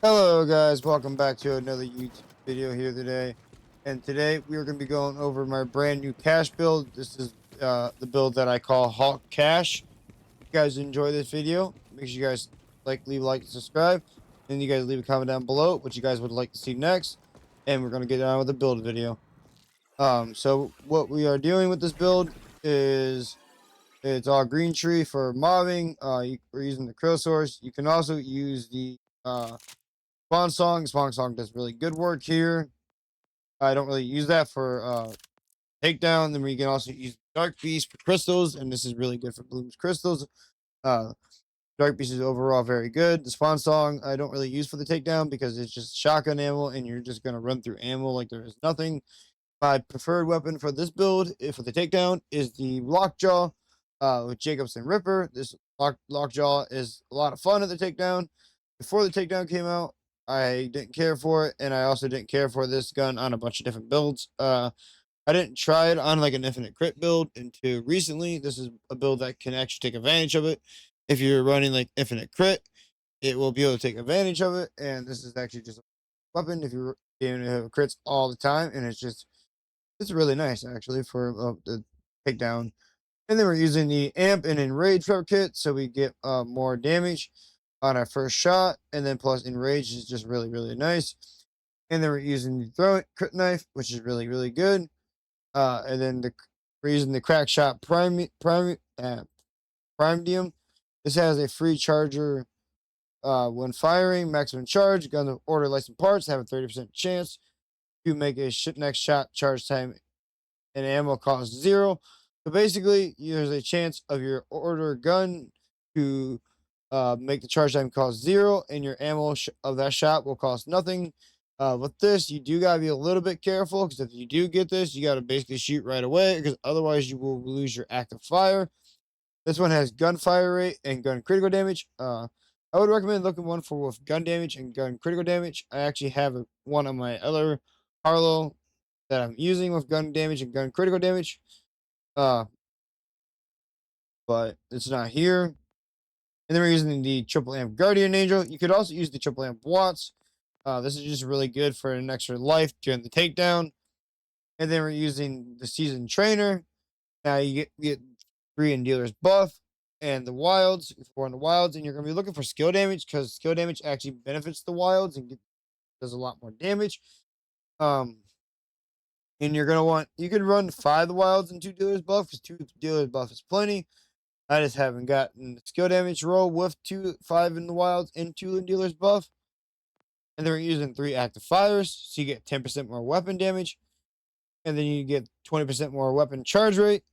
Hello guys, welcome back to another YouTube video here today. And today we are going to be going over my brand new cash build. This is the build that I call Hawk Cash. If you guys enjoy this video, make sure you guys leave a like, and subscribe. And you guys leave a comment down below what you guys would like to see next. And we're going to get on with the build video. So what we are doing with this build is it's all green tree for mobbing. We're using the krill source. You can also use the Spawn Song does really good work here. I don't really use that for takedown. Then we can also use Dark Beast for crystals, and this is really good for Bloom's crystals. Uh, Dark Beast is overall very good. The Spawn Song I don't really use for the takedown because it's just shotgun ammo, and you're just gonna run through ammo like there is nothing. My preferred weapon for this build, for the takedown, is the Lockjaw with Jacobs and Ripper. This Lockjaw is a lot of fun at the takedown. Before the takedown came out, I didn't care for it, and I also didn't care for this gun on a bunch of different builds. I didn't try it on like an infinite crit build until recently. This is a build that can actually take advantage of it. If you're running like infinite crit, it will be able to take advantage of it, and this is actually just a weapon if you're able to have crits all the time, and it's really nice actually for the takedown. And then we're using the amp and enrage rep kit, so we get more damage on our first shot, and then plus enrage is just really nice. And then we're using the throw it crit knife, which is really good. And then we're using the crack shot primidium. This has a free charger when firing, maximum charge. Guns with order licensed parts have a 30% chance to make a next shot charge time and ammo cost 0. So basically, there's a chance of your order gun to make the charge time cost 0, and your ammo of that shot will cost nothing. With this, you do gotta be a little bit careful because if you do get this, you gotta basically shoot right away because otherwise you will lose your active fire. This one has gunfire rate and gun critical damage. I would recommend looking one for with gun damage and gun critical damage. I actually have one on my other Harlow that I'm using with gun damage and gun critical damage. Uh, but it's not here. And then we're using the triple amp Guardian Angel. You could also use the triple amp Watts. This is just really good for an extra life during the takedown. And then we're using the Seasoned Trainer. Now you get 3 in Dealer's Buff and the Wilds, 4 in the Wilds, and you're going to be looking for skill damage because skill damage actually benefits the Wilds and does a lot more damage. And you're gonna you could run 5 the Wilds and 2 Dealer's Buff because 2 Dealer's Buff is plenty. I just haven't gotten the skill damage roll with 5 in the Wilds and 2 in Dealer's Buff. And then we're using 3 active fires, so you get 10% more weapon damage. And then you get 20% more weapon charge rate.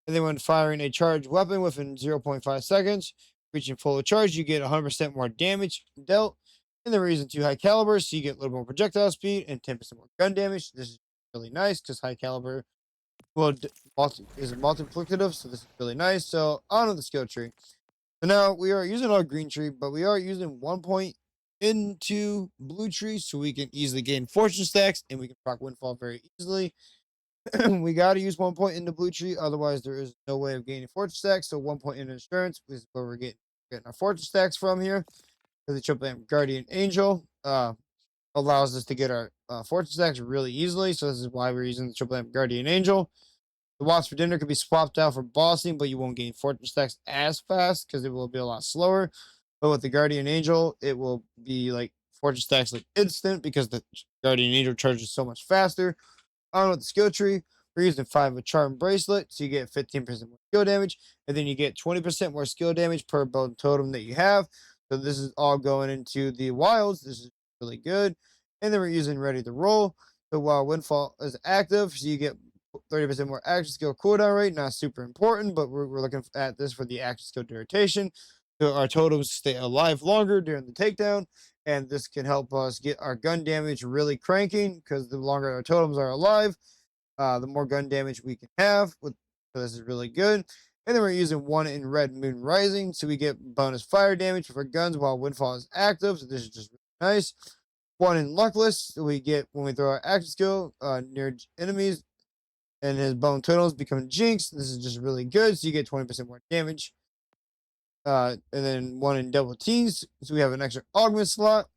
And then when firing a charged weapon within 0.5 seconds, reaching full charge, you get 100% more damage dealt. And then we're using 2 high calibers, so you get a little more projectile speed and 10% more gun damage. This is really nice because high caliber is multiplicative, so this is really nice. So on to the skill tree. So now we are using our green tree, but we are using 1 point into blue tree so we can easily gain fortune stacks and we can proc windfall very easily. We got to use 1 point into blue tree, otherwise there is no way of gaining fortune stacks. So 1 point in insurance is where we're getting our fortune stacks from here. The triple amp Guardian Angel allows us to get our fortune stacks really easily. So this is why we're using the triple amp Guardian Angel. The Watts for dinner could be swapped out for bossing, but you won't gain fortune stacks as fast because it will be a lot slower. But with the Guardian Angel, it will be like fortune stacks like instant because the Guardian Angel charges so much faster. On with the skill tree, we're using 5 of a charm bracelet, so you get 15% more skill damage, and then you get 20% more skill damage per bone totem that you have. So this is all going into the wilds. This is really good. And then we're using ready to roll. So while windfall is active, so you get 30% more action skill cooldown rate. Not super important, but we're looking at this for the action skill duration. So our totems stay alive longer during the takedown, and this can help us get our gun damage really cranking because the longer our totems are alive, the more gun damage we can have. So this is really good. And then we're using 1 in Red Moon Rising, so we get bonus fire damage for guns while Windfall is active. So this is just really nice. 1 in Luckless, so we get when we throw our action skill near enemies, and his bone totals become Jinx. This is just really good, so you get 20% more damage. And then 1 in Double Teens, so we have an extra augment slot.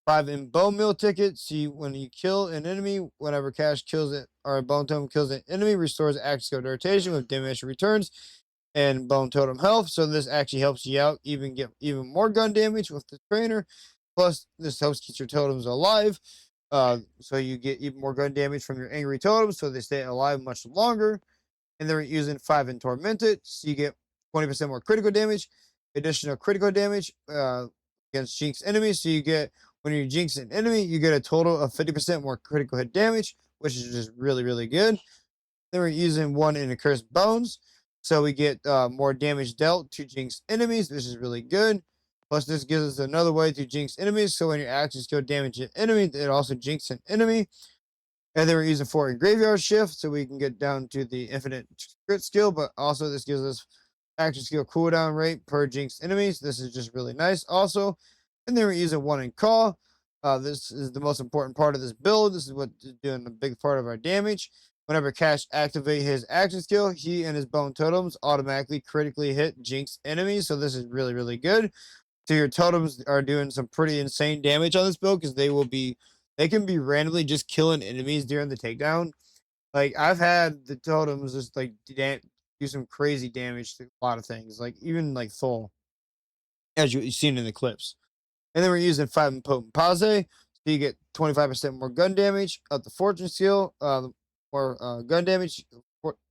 5 in bone meal ticket. See, when you kill an enemy, whenever cash kills it or a bone totem kills an enemy, restores active skill rotation with damage returns and bone totem health. So this actually helps you out, even get even more gun damage with the trainer. Plus, this helps keep your totems alive. So you get even more gun damage from your angry totems, so they stay alive much longer. And they're using 5 in tormented, so you get 20% more critical damage, additional critical damage against jinx enemies. So you get, when you jinx an enemy, you get a total of 50% more critical hit damage, which is just really, really good. Then we're using 1 in accursed bones, so we get more damage dealt to jinx enemies, which is really good. Plus, this gives us another way to jinx enemies. So when your actions kill damage an enemy, it also jinx an enemy. And then we're using 4 in graveyard shift, so we can get down to the infinite crit skill. But also, this gives us action skill cooldown rate per jinx enemies. This is just really nice. Also, and then we're using 1 in call. This is the most important part of this build. This is what is doing the big part of our damage. Whenever Cash activate his action skill, he and his bone totems automatically critically hit jinx enemies. So this is really, really good. So your totems are doing some pretty insane damage on this build because they can be randomly just killing enemies during the takedown. Like I've had the totems just like do some crazy damage to a lot of things, like even like Thol, as you've seen in the clips. And then we're using 5 in potent pause, so you get 25% more gun damage up the fortune skill, more gun damage,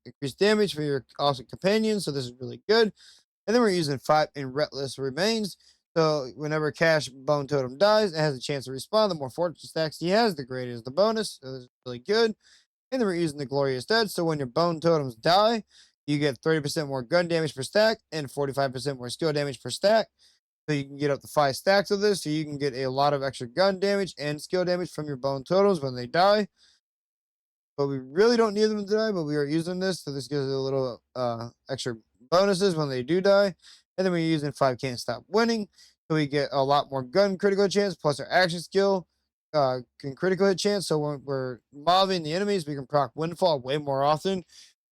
increased damage for your awesome companions. So this is really good. And then we're using 5 in Relentless Remains. So whenever Cash Bone Totem dies, it has a chance to respawn. The more fortune stacks he has, the greater is the bonus. So this is really good. And then we're using the Glorious Dead. So when your Bone Totems die, you get 30% more gun damage per stack and 45% more skill damage per stack. So you can get up to 5 stacks of this. So you can get a lot of extra gun damage and skill damage from your Bone Totems when they die. But we really don't need them to die, but we are using this. So this gives it a little extra bonuses when they do die. And then we're using 5 can't stop winning. So we get a lot more gun critical chance, plus our action skill can critical hit chance. So when we're mobbing the enemies, we can proc windfall way more often.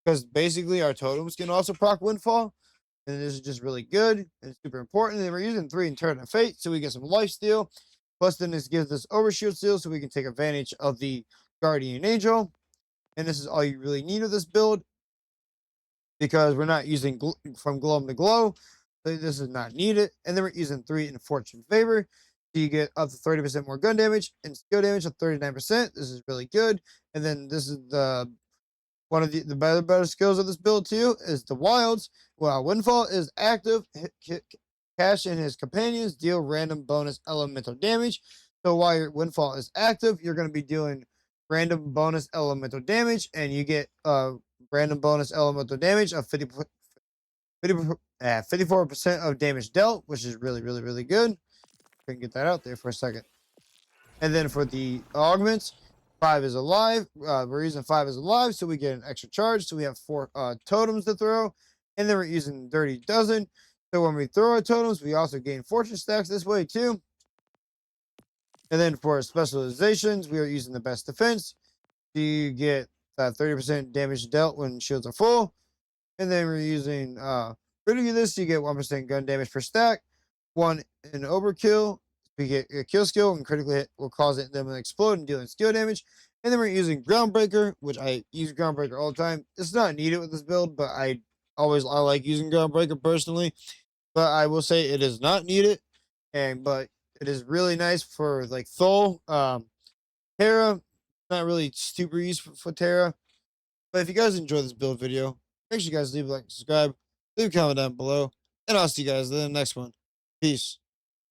Because basically our totems can also proc windfall. And this is just really good and super important. And we're using 3 in Turn of Fate, so we get some life steal. Plus then this gives us overshield steal, so we can take advantage of the Guardian Angel. And this is all you really need of this build, because we're not using from gloam to glow. So this is not needed. And then we're using 3 in Fortune Favor. So you get up to 30% more gun damage and skill damage of 39%. This is really good. And then this is the one of the better skills of this build too is the wilds. While Windfall is active, Cash and his companions deal random bonus elemental damage. So while your Windfall is active, you're going to be doing random bonus elemental damage, and you get random bonus elemental damage of 54% of damage dealt, which is really, really, really good. I can get that out there for a second. And then for the augments, 5 is alive. We're using 5 is alive, so we get an extra charge. So we have 4 totems to throw. And then we're using Dirty Dozen. So when we throw our totems, we also gain fortune stacks this way too. And then for specializations, we are using the best defense. So you get 30% damage dealt when shields are full. And then we're using critically this, you get 1% gun damage per stack. 1 in overkill. We get a kill skill and critically hit will cause them to explode and dealing skill damage. And then we're using Groundbreaker, which I use Groundbreaker all the time. It's not needed with this build, but I like using Groundbreaker personally. But I will say it is not needed, but it is really nice for like Thol, Terra. Not really super useful for Terra. But if you guys enjoyed this build video, make sure you guys leave a like, subscribe, leave a comment down below, and I'll see you guys in the next one. Peace.